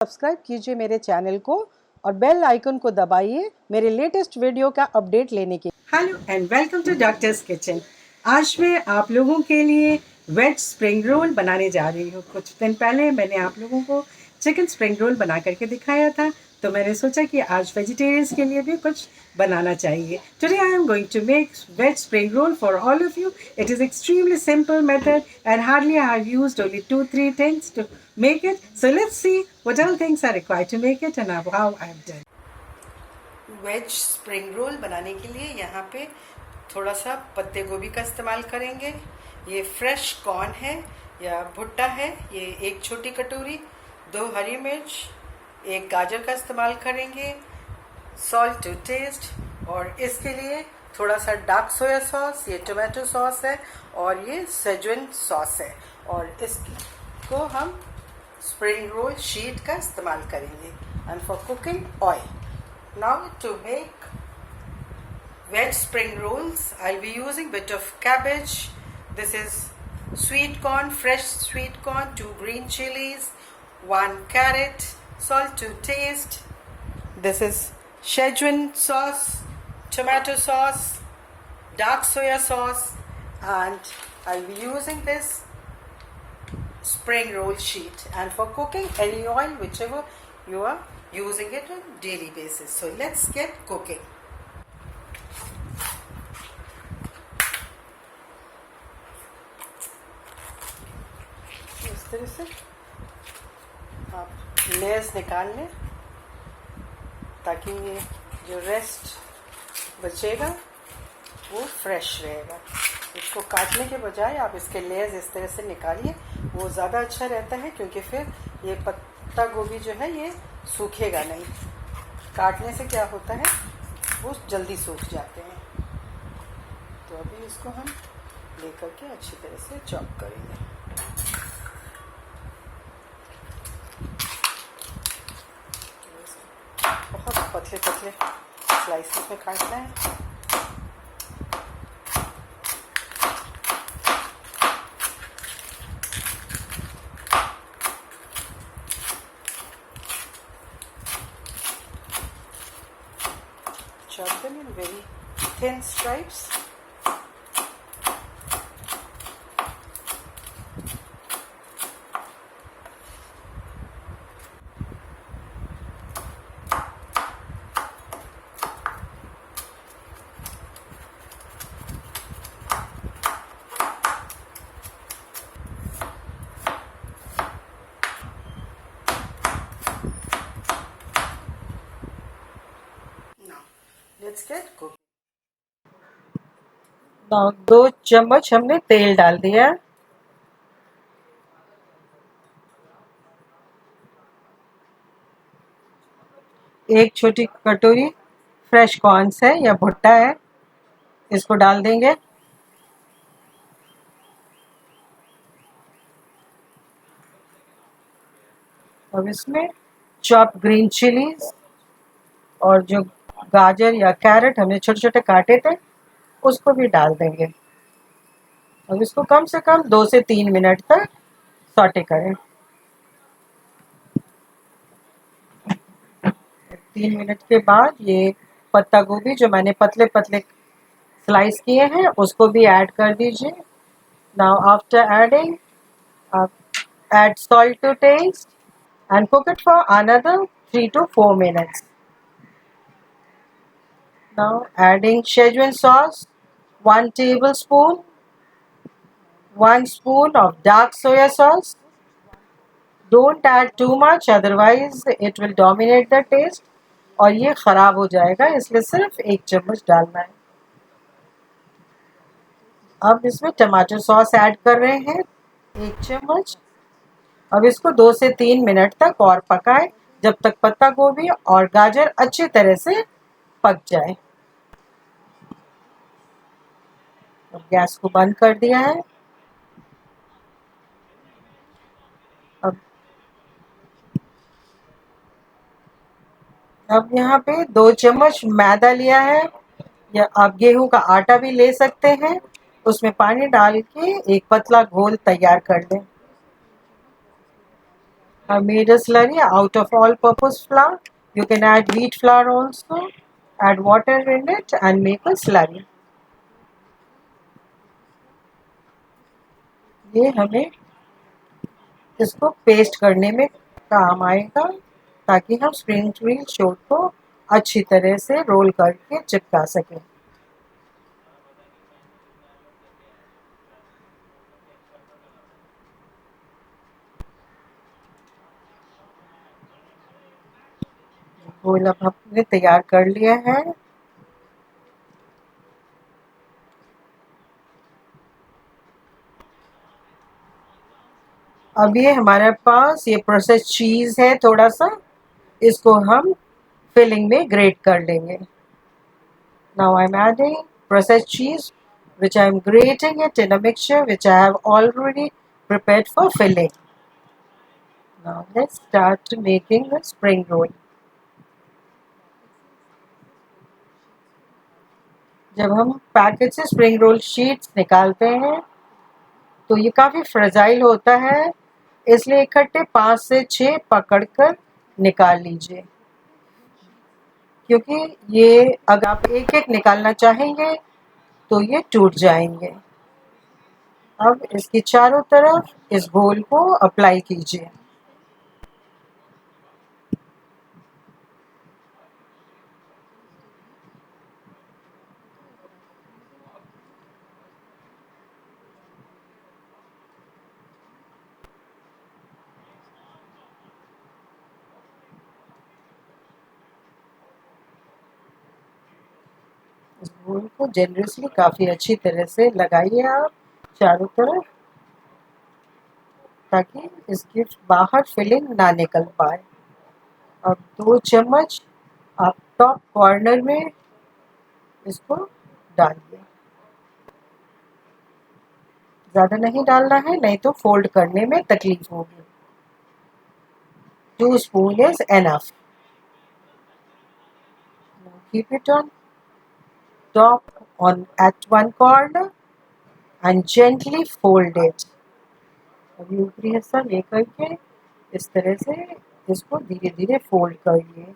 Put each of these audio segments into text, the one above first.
Subscribe कीजिए मेरे channel को और बेल आइकन को दबाइए मेरे लेटेस्ट वीडियो का अपडेट लेने के लिए। Hello and welcome to doctor's kitchen. आज मैं आप लोगों के लिए वेज स्प्रिंग रोल बनाने जा रही हूँ। कुछ दिन पहले मैंने आप लोगों को चिकन स्प्रिंग रोल बना करके दिखाया था, तो मैंने सोचा कि आज वेजिटेरियंस के लिए भी कुछ बनाना चाहिए। Today I am going to make veg spring roll for all of you. It is extremely simple method and hardly I have used only 2-3 things to make it. So let's see what all things are required to make it and how I have done. Veg spring roll बनाने के लिए यहाँ पे थोड़ा सा पत्ते गोभी का इस्तेमाल करेंगे। ये फ्रेश कॉर्न है या भुट्टा है, ये एक छोटी कटोरी, 2 हरी मिर्च, 1 गाजर का इस्तेमाल करेंगे, सॉल्ट टू टेस्ट, और इसके लिए थोड़ा सा डार्क सोया सॉस, ये टोमेटो सॉस है और ये सेजवान सॉस है, और इसको हम स्प्रिंग रोल शीट का इस्तेमाल करेंगे। And for cooking oil. Now to make veg spring rolls, I'll be using bit of cabbage. This is sweet corn, fresh sweet corn, 2 green chilies, 1 carrot, salt to taste. This is Szechuan sauce, tomato sauce, dark soya sauce, and I'll be using this spring roll sheet. And for cooking, any oil, whichever you are using it on daily basis. So let's get cooking. इस तरह से आप layers निकाल लें ताकि ये जो rest बचेगा वो फ्रेश रहेगा। इसको काटने के बजाय आप इसके लेयर्स इस तरह से निकालिए, वो ज़्यादा अच्छा रहता है, क्योंकि फिर ये पत्ता गोभी जो है ये सूखेगा नहीं। काटने से क्या होता है, वो जल्दी सूख जाते हैं। तो अभी इसको हम लेकर के अच्छी तरह से चॉप करेंगे। बहुत पतले पतले स्लाइसेस में काटना है। Chop them in very thin stripes. Let's get cooking. 2 चम्मच हमने तेल डाल दिया। एक छोटी कटोरी फ्रेश कॉर्न्स है या भुट्टा है, इसको डाल देंगे। अब इसमें चॉप ग्रीन चिलीज और जो गाजर या कैरेट हमने छोटे छोटे काटे थे उसको भी डाल देंगे। अब इसको कम से कम 2 से 3 मिनट तक सॉटे करें। 3 मिनट के बाद ये पत्ता गोभी जो मैंने पतले पतले स्लाइस किए हैं उसको भी ऐड कर दीजिए। Now after adding add salt to taste and cook it for another 3 to 4 minutes. Now adding Szechuan sauce, 1 tablespoon, 1 spoon of dark soya sauce. Don't add too much, otherwise it will dominate the taste और ये ख़राब हो जाएगा, इसलिए सिर्फ 1 चम्मच डालना है। अब इसमें टमाटो सॉस ऐड कर रहे हैं 1 चम्मच। अब इसको 2 से 3 मिनट तक और पकाएं, जब तक पत्ता गोभी और गाजर अच्छी तरह से पक जाए। अब गैस को बंद कर दिया है। अब यहाँ पे 2 चम्मच मैदा लिया है, या आप गेहूं का आटा भी ले सकते हैं। उसमें पानी डाल के एक पतला घोल तैयार कर लें। I made a slurry out of all-purpose flour. You can add wheat flour also. Add water in it and make a slurry. ये हमें इसको पेस्ट करने में काम आएगा ताकि हम स्प्रिंग रोल शो को अच्छी तरह से रोल करके चिपका सकें। गोल अब हमने तैयार कर लिया है। अब ये हमारे पास ये प्रोसेस चीज़ है थोड़ा सा, इसको हम फिलिंग में ग्रेट कर लेंगे। Now I'm adding processed cheese which I'm grating it in a mixture which I have already prepared for filling. Now let's start making the spring roll. जब हम पैकेट से स्प्रिंग रोल शीट्स निकालते हैं तो ये काफ़ी फ्रेजाइल होता है, इसलिए इकट्ठे 5 से 6 पकड़कर निकाल लीजिए, क्योंकि ये अगर आप एक एक निकालना चाहेंगे तो ये टूट जाएंगे। अब इसकी चारों तरफ इस घोल को अप्लाई कीजिए। इस घोल को जनरसली काफ़ी अच्छी तरह से लगाइए आप चारों तरफ, ताकि इसकी बाहर फिलिंग ना निकल पाए। अब 2 चम्मच आप टॉप कॉर्नर में इसको डालिए। ज़्यादा नहीं डालना है, नहीं तो फोल्ड करने में तकलीफ होगी। 2 spoon is enough. Now keep it on top on at one corner and gently fold it. अभी ऊपरी हिस्सा लेकर के इस तरह से इसको धीरे धीरे फोल्ड करिए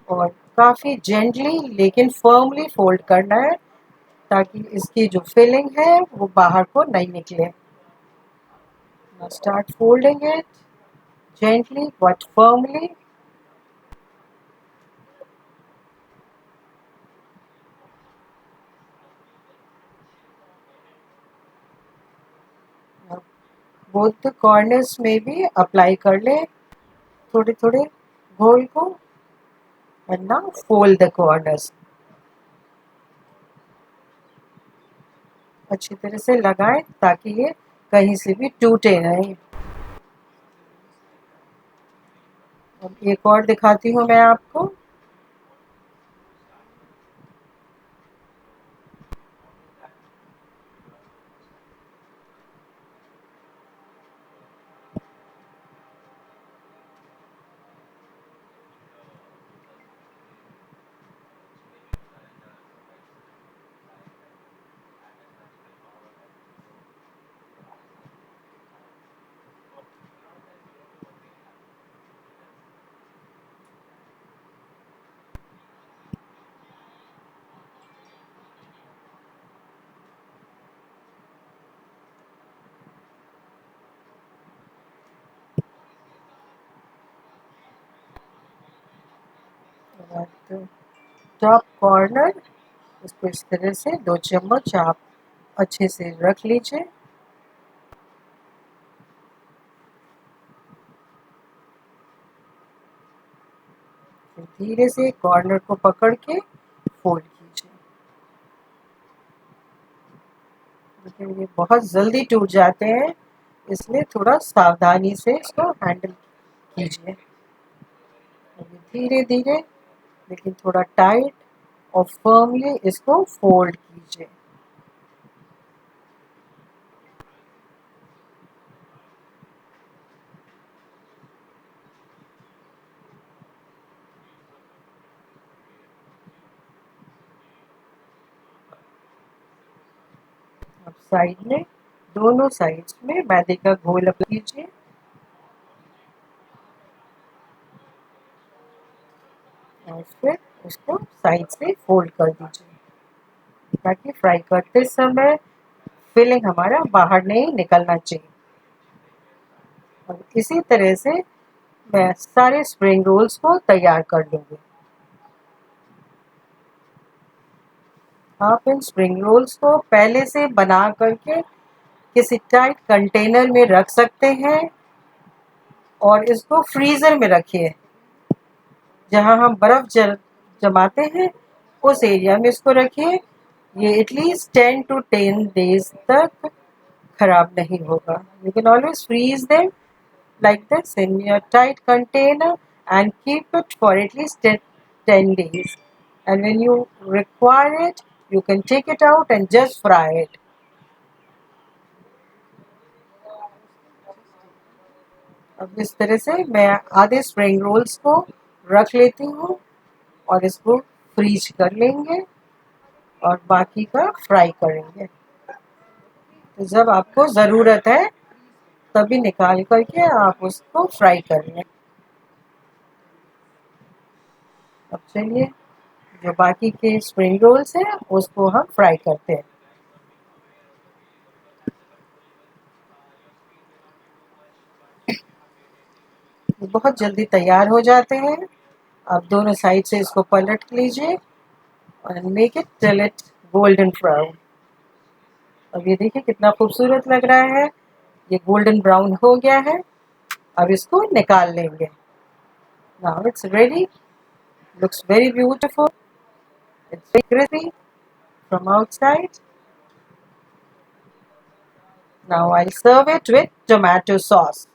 और काफ़ी जेंटली लेकिन फर्मली फोल्ड करना है ताकि इसकी जो फिलिंग है वो बाहर को नहीं निकले। Now start folding it gently but firmly. Now both the corners में भी अप्लाई कर ले थोड़े थोड़े घोल को, and now fold the corners. अच्छी तरह से लगाएं ताकि ये कहीं से भी टूटे नहीं। अब एक और दिखाती हूँ मैं आपको। टॉप कॉर्नर इसको इस तरह से 2 चम्मच आप अच्छे से रख लीजिए। फिर धीरे से कॉर्नर को पकड़ के फोल्ड कीजिए। लेकिन ये बहुत जल्दी टूट जाते हैं, इसलिए थोड़ा सावधानी से इसको हैंडल कीजिए। धीरे धीरे लेकिन थोड़ा टाइट और फर्मली इसको फोल्ड कीजिए। अब साइड में दोनों साइड्स में मैदे का घोल अप्लाई कीजिए। और फिर उसको साइड से फोल्ड कर दीजिए ताकि फ्राई करते समय फिलिंग हमारा बाहर नहीं निकलना चाहिए। और इसी तरह से मैं सारे स्प्रिंग रोल्स को तैयार कर लूँगी। आप इन स्प्रिंग रोल्स को पहले से बना करके किसी टाइट कंटेनर में रख सकते हैं और इसको फ्रीज़र में रखिए। जहाँ हम बर्फ़ जमाते हैं उस एरिया में इसको रखिए। ये एटलीस्ट 10 to 10 days तक खराब नहीं होगा। You can always freeze them like this in your tight container and keep it for at least 10 days. And when you require it, you can take it out and just fry it. अब इस तरह से मैं आधे spring rolls को रख लेती हूँ और इसको फ्रीज कर लेंगे और बाकी का फ्राई करेंगे। तो जब आपको ज़रूरत है तभी निकाल करके आप उसको फ्राई कर लें। अब चलिए जो बाकी के स्प्रिंग रोल्स हैं उसको हम फ्राई करते हैं। ये बहुत जल्दी तैयार हो जाते हैं। आप दोनों साइड से इसको पलट लीजिए और make it till it golden brown. अब ये देखिए कितना खूबसूरत लग रहा है। ये गोल्डन ब्राउन हो गया है। अब इसको निकाल लेंगे। Now it's ready. Looks very beautiful. It's very crispy from outside. Now I'll serve it with tomato sauce.